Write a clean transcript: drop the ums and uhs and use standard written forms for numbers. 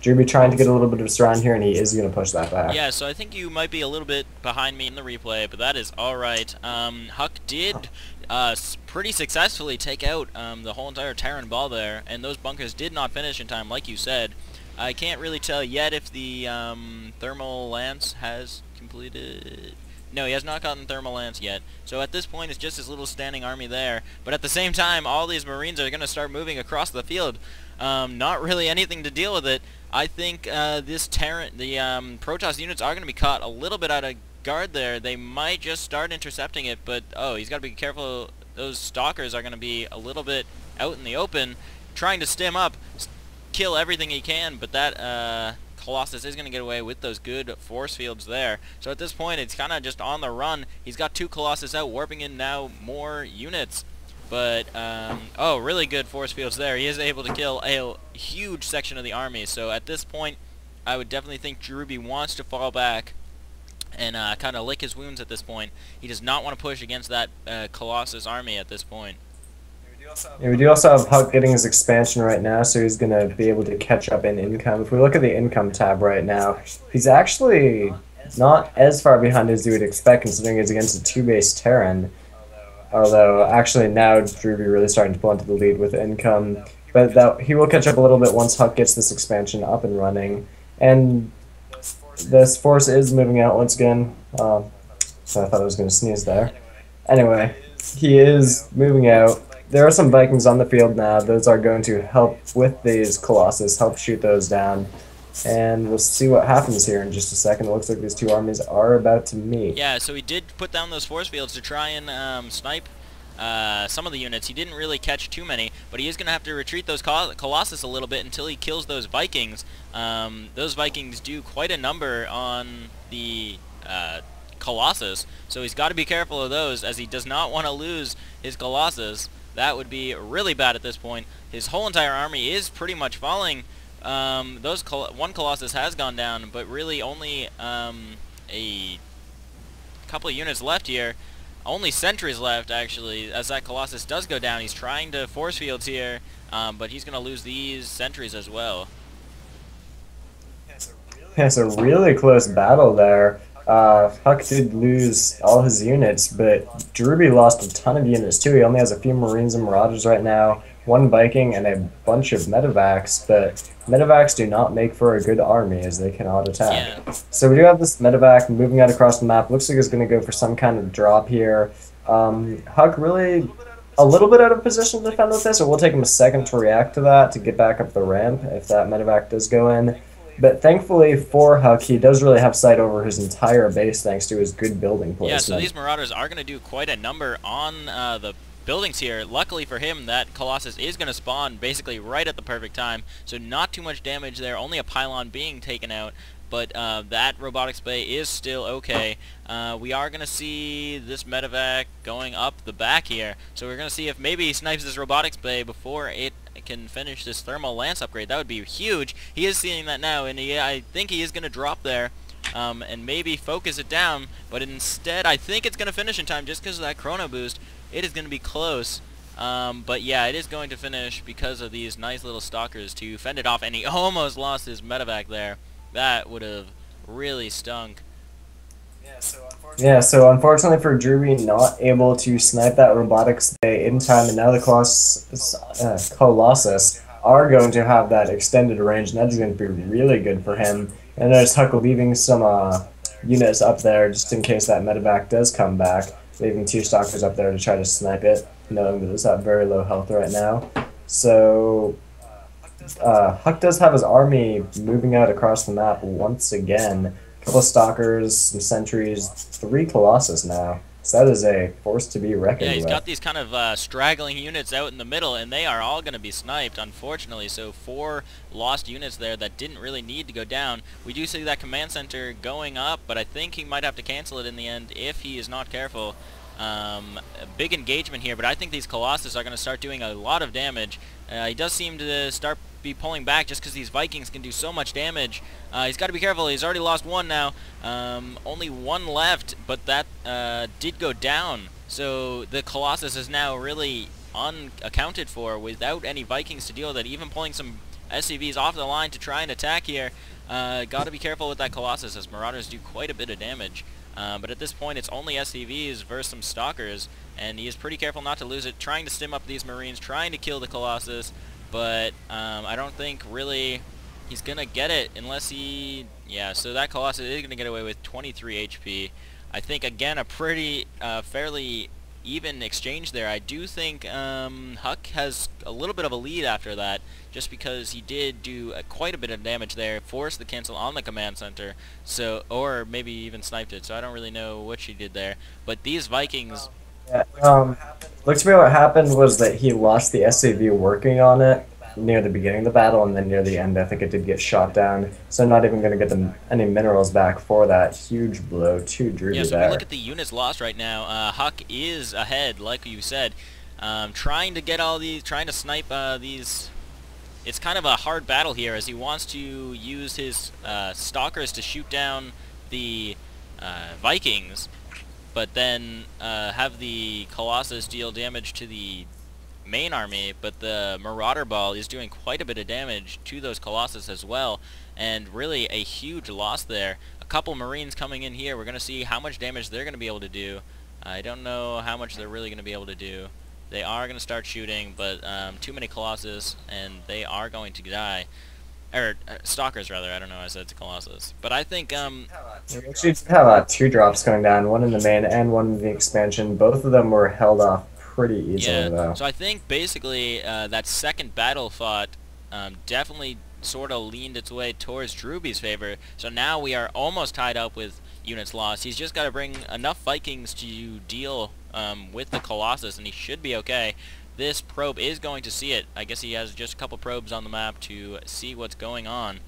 Drewbie trying to get a little bit of a surround here, and he is going to push that back. Yeah, so I think you might be a little bit behind me in the replay, but that is alright. Huck did pretty successfully take out the whole entire Terran ball there, and those bunkers did not finish in time, like you said. I can't really tell yet if the thermal lance has completed. No, he has not gotten thermal lance yet. So at this point, it's just his little standing army there. But at the same time, all these Marines are going to start moving across the field. Not really anything to deal with it. I think this Terran, the Protoss units are going to be caught a little bit out of guard there. They might just start intercepting it, but oh, he's got to be careful. Those stalkers are going to be a little bit out in the open, trying to stim up, kill everything he can, but that Colossus is going to get away with those good force fields there. So at this point, it's kind of just on the run. He's got 2 Colossus out, warping in now more units. But, oh, really good force fields there. He is able to kill a huge section of the army. So at this point, I would definitely think Drewbie wants to fall back and kind of lick his wounds at this point. He does not want to push against that Colossus army at this point. Yeah, we do also have Huck getting his expansion right now, so he's going to be able to catch up in income. If we look at the income tab right now, he's actually not as far behind as you would expect, considering he's against a 2-base Terran. Although, actually, now Drewbie really starting to pull into the lead with income. But that, he will catch up a little bit once Huck gets this expansion up and running. And this force is moving out once again. So I thought I was going to sneeze there. Anyway, he is moving out. There are some Vikings on the field now. Those are going to help with these Colossus, help shoot those down. And we'll see what happens here in just a second. It looks like these 2 armies are about to meet. Yeah, so he did put down those force fields to try and snipe some of the units. He didn't really catch too many, but he is going to have to retreat those Colossus a little bit until he kills those Vikings. Those Vikings do quite a number on the Colossus, so he's got to be careful of those, as he does not want to lose his Colossus. That would be really bad at this point. His whole entire army is pretty much falling. One Colossus has gone down, but really only a couple of units left here. Only sentries left, actually, as that Colossus does go down. He's trying to force fields here, but he's going to lose these sentries as well. Yeah, it's a really close battle there. Huck did lose all his units, but Drewbie lost a ton of units too. He only has a few Marines and Marauders right now, 1 Viking, and a bunch of Medevacs, but Medevacs do not make for a good army as they cannot attack. Yeah. So we do have this Medevac moving out across the map. Looks like it's going to go for some kind of drop here. Huck really a little bit out of position to defend with this, or we'll take him a second to react to that to get back up the ramp if that Medevac does go in. But thankfully for Huck, he does really have sight over his entire base thanks to his good building placement. Yeah, so these Marauders are going to do quite a number on the buildings here. Luckily for him, that Colossus is going to spawn basically right at the perfect time, so not too much damage there, only a pylon being taken out. But that robotics bay is still okay. We are going to see this medevac going up the back here. So we're going to see if maybe he snipes this robotics bay before it can finish this thermal lance upgrade. That would be huge. He is seeing that now, and I think he is going to drop there and maybe focus it down. But instead, I think it's going to finish in time just because of that chrono boost. It is going to be close. But yeah, it is going to finish because of these nice little stalkers to fend it off. And he almost lost his medevac there. That would have really stunk. Yeah, so unfortunately for Drewbie, not able to snipe that robotics bay in time, and now the Colossus are going to have that extended range, and that's going to be really good for him. And there's Huck leaving some units up there just in case that medevac does come back, leaving 2 stalkers up there to try to snipe it, knowing that it's at very low health right now. So Huck does have his army moving out across the map once again. A couple of stalkers, some sentries, 3 Colossus now. So that is a force to be reckoned with. Yeah, he's got these kind of straggling units out in the middle, and they are all going to be sniped, unfortunately. So 4 lost units there that didn't really need to go down. We do see that command center going up, but I think he might have to cancel it in the end if he is not careful. A big engagement here, but I think these Colossus are going to start doing a lot of damage. He does seem to be pulling back just because these Vikings can do so much damage. He's got to be careful. He's already lost 1 now. Only 1 left, but that did go down. So the Colossus is now really unaccounted for without any Vikings to deal with it. Even pulling some SCVs off the line to try and attack here. Got to be careful with that Colossus, as Marauders do quite a bit of damage. But at this point, it's only SCVs versus some Stalkers, and he is pretty careful not to lose it, trying to stim up these Marines, trying to kill the Colossus, but I don't think really he's going to get it unless he... Yeah, so that Colossus is going to get away with 23 HP. I think, again, a pretty fairly even exchange there. I do think Huck has a little bit of a lead after that, just because he did do quite a bit of damage there, forced the cancel on the command center, so, or maybe even sniped it, so I don't really know what she did there. But these Vikings... Yeah, looks to me what happened was that he lost the SCV working on it near the beginning of the battle, and then near the end I think it did get shot down, so not even going to get them any minerals back for that huge blow to Drewbie. Yeah, so there. if we look at the units lost right now, Huck is ahead, like you said, trying to get all these, trying to snipe these. It's kind of a hard battle here, as he wants to use his Stalkers to shoot down the Vikings, but then have the Colossus deal damage to the main army, but the Marauder Ball is doing quite a bit of damage to those Colossus as well, and really a huge loss there. A couple Marines coming in here, we're going to see how much damage they're going to be able to do. I don't know how much they're really going to be able to do. They are going to start shooting, but too many Colossus, and they are going to die. Or, Stalkers, rather. I don't know, I said it's Colossus. But I think, We actually have 2 drops going down, one in the main and one in the expansion. Both of them were held off pretty easily, though. So I think, basically, that second battle fought definitely sort of leaned its way towards Drewbie's favor. So now we are almost tied up with units lost. He's just got to bring enough Vikings to deal with the Colossus, and he should be okay. This probe is going to see it. I guess he has just a couple probes on the map to see what's going on.